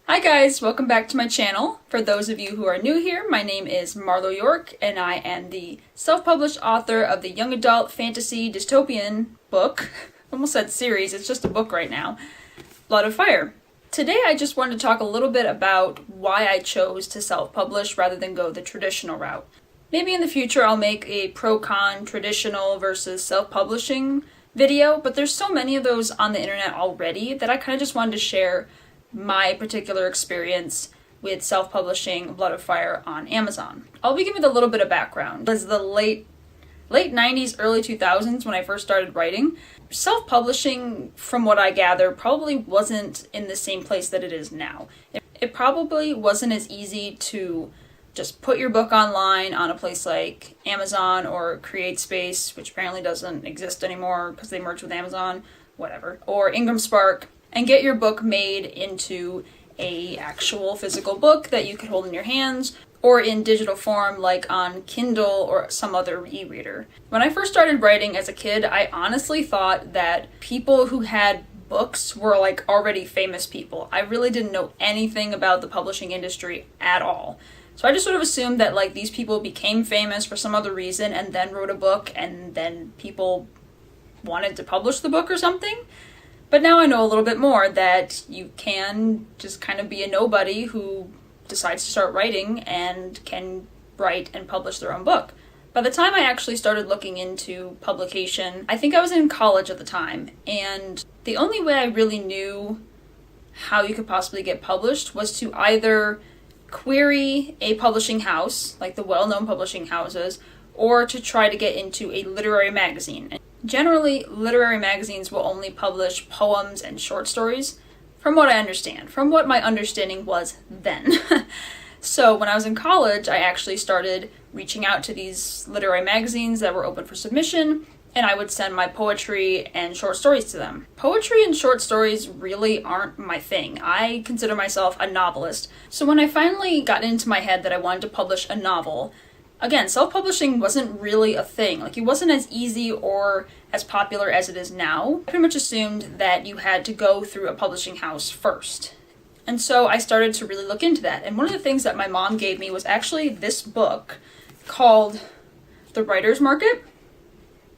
Hi guys, welcome back to my channel. For those of you who are new here, my name is Marlow York and I am the self-published author of the young adult fantasy dystopian book. I almost said series, it's just a book right now. Blood of Fire. Today I just wanted to talk a little bit about why I chose to self-publish rather than go the traditional route. Maybe in the future I'll make a pro-con traditional versus self-publishing video, but there's so many of those on the internet already that I kind of just wanted to share my particular experience with self-publishing Blood of Fire on Amazon. I'll begin with a little bit of background. It was the late 90s, early 2000s when I first started writing. Self-publishing, from what I gather, probably wasn't in the same place that it is now. It probably wasn't as easy to just put your book online on a place like Amazon or CreateSpace, which apparently doesn't exist anymore because they merged with Amazon, whatever, or Ingram Spark, and get your book made into a actual physical book that you could hold in your hands, or in digital form like on Kindle or some other e-reader. When I first started writing as a kid, I honestly thought that people who had books were like already famous people. I really didn't know anything about the publishing industry at all. So I just sort of assumed that like these people became famous for some other reason and then wrote a book and then people wanted to publish the book or something. But now I know a little bit more that you can just kind of be a nobody who decides to start writing and can write and publish their own book. By the time I actually started looking into publication, I think I was in college at the time, and the only way I really knew how you could possibly get published was to either query a publishing house, like the well-known publishing houses, or to try to get into a literary magazine. Generally, literary magazines will only publish poems and short stories, from what I understand, from what my understanding was then. So when I was in college, I actually started reaching out to these literary magazines that were open for submission, and I would send my poetry and short stories to them. Poetry and short stories really aren't my thing. I consider myself a novelist. So when I finally got into my head that I wanted to publish a novel, again, self-publishing wasn't really a thing. Like, it wasn't as easy or as popular as it is now. I pretty much assumed that you had to go through a publishing house first. And so I started to really look into that. And one of the things that my mom gave me was actually this book called The Writer's Market.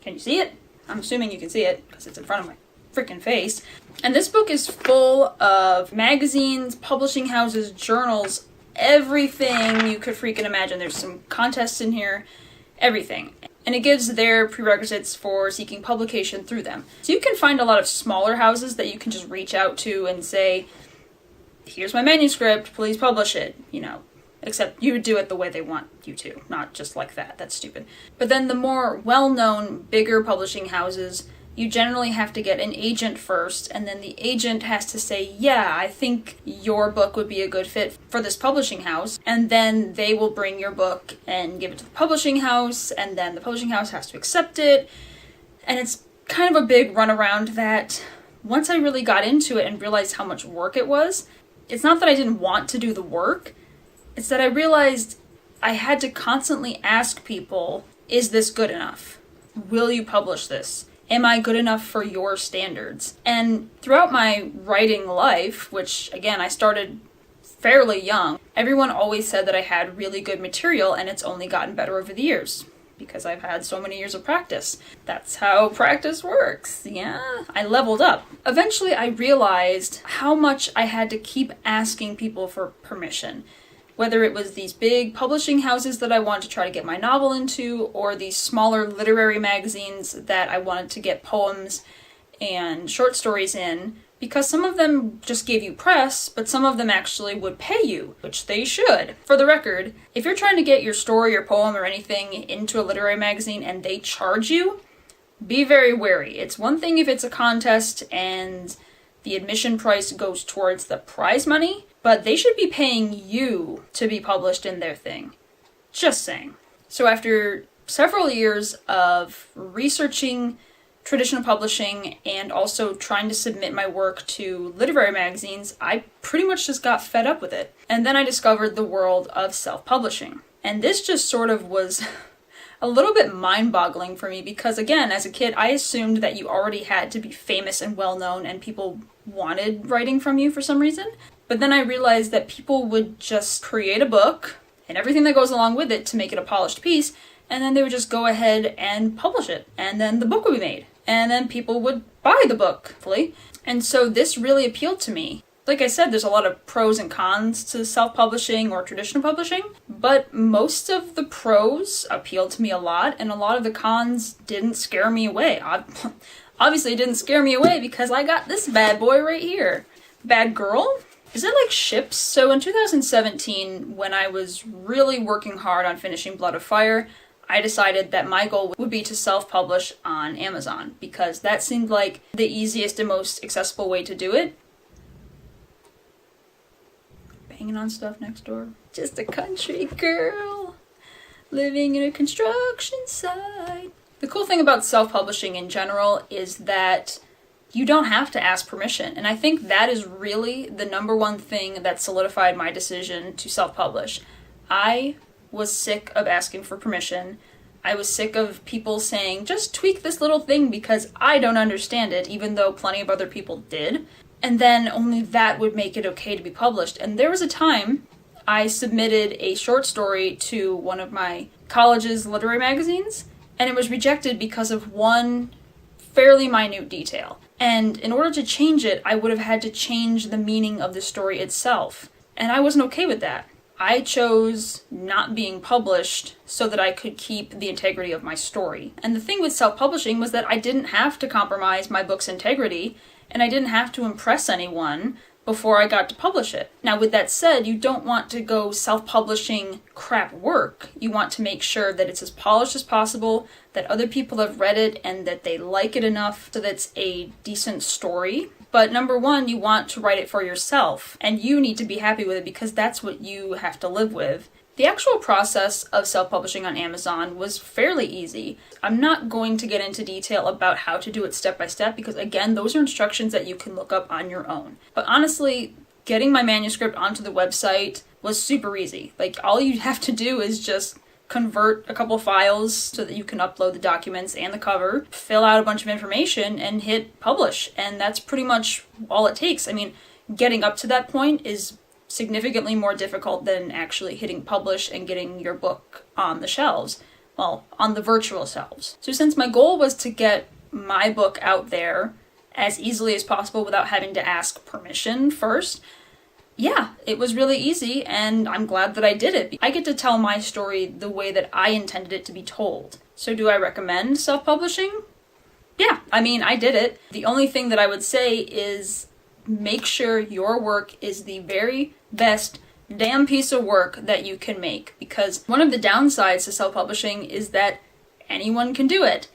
Can you see it? I'm assuming you can see it because it's in front of my freaking face. And this book is full of magazines, publishing houses, journals, everything you could freaking imagine. There's some contests in here, everything. And it gives their prerequisites for seeking publication through them. So you can find a lot of smaller houses that you can just reach out to and say, here's my manuscript, please publish it, except you would do it the way they want you to, not just like that. That's stupid. But then the more well-known, bigger publishing houses, you generally have to get an agent first, and then the agent has to say, yeah, I think your book would be a good fit for this publishing house, and then they will bring your book and give it to the publishing house, and then the publishing house has to accept it, and it's kind of a big runaround that once I really got into it and realized how much work it was, it's not that I didn't want to do the work, it's that I realized I had to constantly ask people, is this good enough? Will you publish this? Am I good enough for your standards? And throughout my writing life, which again, I started fairly young, everyone always said that I had really good material, and it's only gotten better over the years because I've had so many years of practice. That's how practice works. Yeah, I leveled up. Eventually, I realized how much I had to keep asking people for permission. Whether it was these big publishing houses that I wanted to try to get my novel into, or these smaller literary magazines that I wanted to get poems and short stories in, because some of them just gave you press, but some of them actually would pay you, which they should. For the record, if you're trying to get your story or poem or anything into a literary magazine and they charge you, be very wary. It's one thing if it's a contest and the admission price goes towards the prize money, but they should be paying you to be published in their thing. Just saying. So after several years of researching traditional publishing and also trying to submit my work to literary magazines, I pretty much just got fed up with it. And then I discovered the world of self-publishing. And this just sort of was a little bit mind-boggling for me because, again, as a kid, I assumed that you already had to be famous and well-known and people wanted writing from you for some reason. But then I realized that people would just create a book and everything that goes along with it to make it a polished piece, and then they would just go ahead and publish it, and then the book would be made, and then people would buy the book, hopefully. And so this really appealed to me. Like I said, there's a lot of pros and cons to self-publishing or traditional publishing, but most of the pros appealed to me a lot, and a lot of the cons didn't scare me away. Obviously, it didn't scare me away because I got this bad boy right here. Bad girl? Is it like ships? So in 2017, when I was really working hard on finishing Blood of Fire, I decided that my goal would be to self-publish on Amazon because that seemed like the easiest and most accessible way to do it. Banging on stuff next door. Just a country girl living in a construction site. The cool thing about self-publishing in general is that you don't have to ask permission, and I think that is really the number one thing that solidified my decision to self-publish. I was sick of asking for permission. I was sick of people saying, just tweak this little thing because I don't understand it, even though plenty of other people did. And then only that would make it okay to be published. And there was a time I submitted a short story to one of my college's literary magazines, and it was rejected because of one fairly minute detail. And in order to change it, I would have had to change the meaning of the story itself. And I wasn't okay with that. I chose not being published so that I could keep the integrity of my story. And the thing with self-publishing was that I didn't have to compromise my book's integrity, and I didn't have to impress anyone before I got to publish it. Now, with that said, you don't want to go self-publishing crap work. You want to make sure that it's as polished as possible, that other people have read it, and that they like it enough so that it's a decent story. But number one, you want to write it for yourself, and you need to be happy with it because that's what you have to live with. The actual process of self-publishing on Amazon was fairly easy. I'm not going to get into detail about how to do it step by step because, again, those are instructions that you can look up on your own. But honestly, getting my manuscript onto the website was super easy. Like, all you have to do is just convert a couple files so that you can upload the documents and the cover, fill out a bunch of information, and hit publish. And that's pretty much all it takes. I mean, getting up to that point is significantly more difficult than actually hitting publish and getting your book on the shelves. Well, on the virtual shelves. So since my goal was to get my book out there as easily as possible without having to ask permission first, yeah, it was really easy, and I'm glad that I did it. I get to tell my story the way that I intended it to be told. So do I recommend self-publishing? Yeah, I mean, I did it. The only thing that I would say is make sure your work is the very best damn piece of work that you can make, because one of the downsides to self-publishing is that anyone can do it,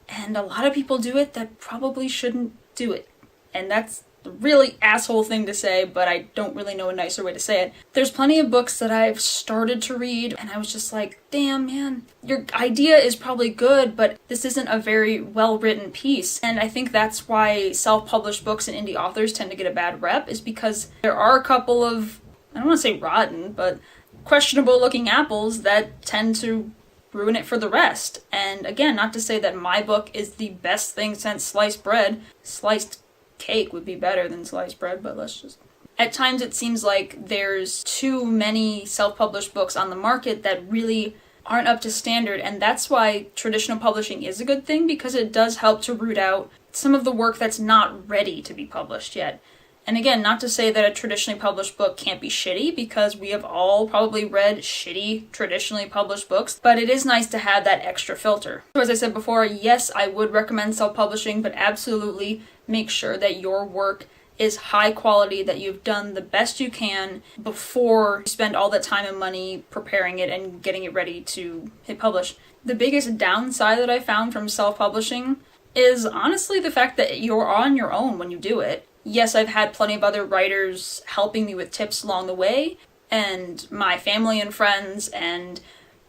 and a lot of people do it that probably shouldn't do it. And that's a really asshole thing to say, but I don't really know a nicer way to say it. There's plenty of books that I've started to read, and I was just like, damn, man, your idea is probably good, but this isn't a very well-written piece. And I think that's why self-published books and indie authors tend to get a bad rep, is because there are a couple of, I don't want to say rotten, but questionable-looking apples that tend to ruin it for the rest. And again, not to say that my book is the best thing since sliced bread. Sliced cake would be better than sliced bread, but let's just... At times it seems like there's too many self-published books on the market that really aren't up to standard, and that's why traditional publishing is a good thing, because it does help to root out some of the work that's not ready to be published yet. And again, not to say that a traditionally published book can't be shitty, because we have all probably read shitty traditionally published books, but it is nice to have that extra filter. So as I said before, yes, I would recommend self-publishing, but absolutely make sure that your work is high quality, that you've done the best you can before you spend all that time and money preparing it and getting it ready to hit publish. The biggest downside that I found from self-publishing is honestly the fact that you're on your own when you do it. Yes, I've had plenty of other writers helping me with tips along the way, and my family and friends and,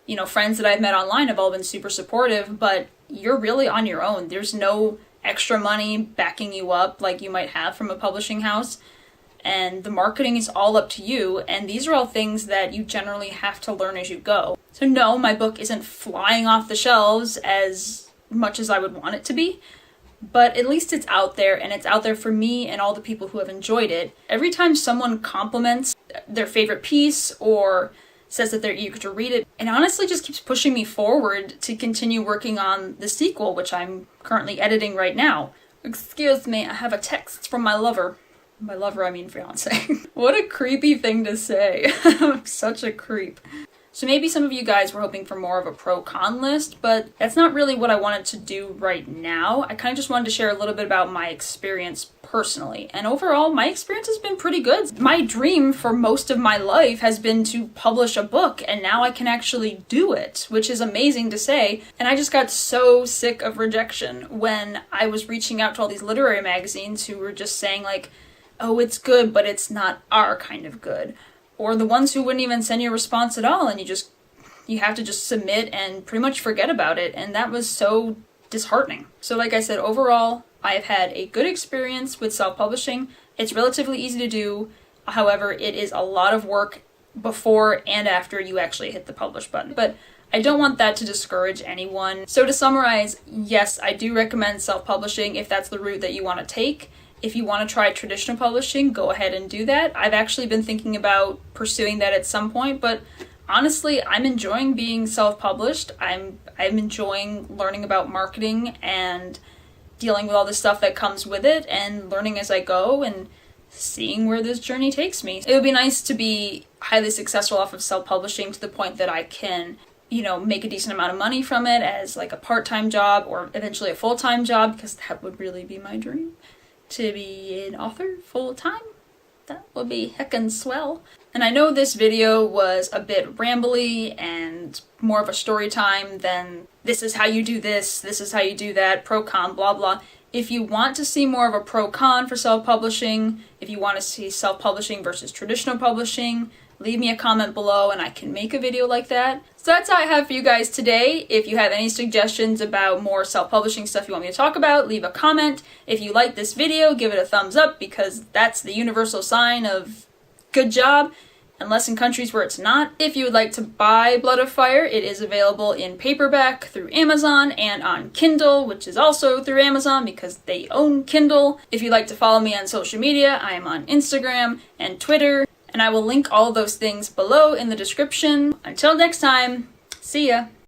you know, friends that I've met online have all been super supportive, but you're really on your own. There's no extra money backing you up like you might have from a publishing house, and the marketing is all up to you, and these are all things that you generally have to learn as you go. So no, my book isn't flying off the shelves as much as I would want it to be, but at least it's out there, and it's out there for me and all the people who have enjoyed it. Every time someone compliments their favorite piece or says that they're eager to read it, it honestly just keeps pushing me forward to continue working on the sequel, which I'm currently editing right now. Excuse me, I have a text from my lover. By lover, I mean fiance. What a creepy thing to say. I'm such a creep. So maybe some of you guys were hoping for more of a pro-con list, but that's not really what I wanted to do right now. I kind of just wanted to share a little bit about my experience personally. And overall, my experience has been pretty good. My dream for most of my life has been to publish a book, and now I can actually do it, which is amazing to say. And I just got so sick of rejection when I was reaching out to all these literary magazines who were just saying like, oh, it's good, but it's not our kind of good. Or the ones who wouldn't even send you a response at all, and you have to just submit and pretty much forget about it, and that was so disheartening. So like I said, overall, I've had a good experience with self-publishing. It's relatively easy to do, however, it is a lot of work before and after you actually hit the publish button. But I don't want that to discourage anyone. So to summarize, yes, I do recommend self-publishing if that's the route that you want to take. If you want to try traditional publishing, go ahead and do that. I've actually been thinking about pursuing that at some point, but honestly, I'm enjoying being self-published. I'm enjoying learning about marketing and dealing with all the stuff that comes with it and learning as I go and seeing where this journey takes me. It would be nice to be highly successful off of self-publishing to the point that I can, make a decent amount of money from it as like a part-time job or eventually a full-time job, because that would really be my dream. To be an author full-time, that would be heckin' swell. And I know this video was a bit rambly and more of a story time than this is how you do this is how you do that, pro-con, blah blah. If you want to see more of a pro-con for self-publishing, if you want to see self-publishing versus traditional publishing, leave me a comment below and I can make a video like that. So that's all I have for you guys today. If you have any suggestions about more self-publishing stuff you want me to talk about, leave a comment. If you like this video, give it a thumbs up, because that's the universal sign of good job, unless in countries where it's not. If you would like to buy Blood of Fire, it is available in paperback through Amazon and on Kindle, which is also through Amazon because they own Kindle. If you'd like to follow me on social media, I am on Instagram and Twitter, and I will link all those things below in the description. Until next time, see ya!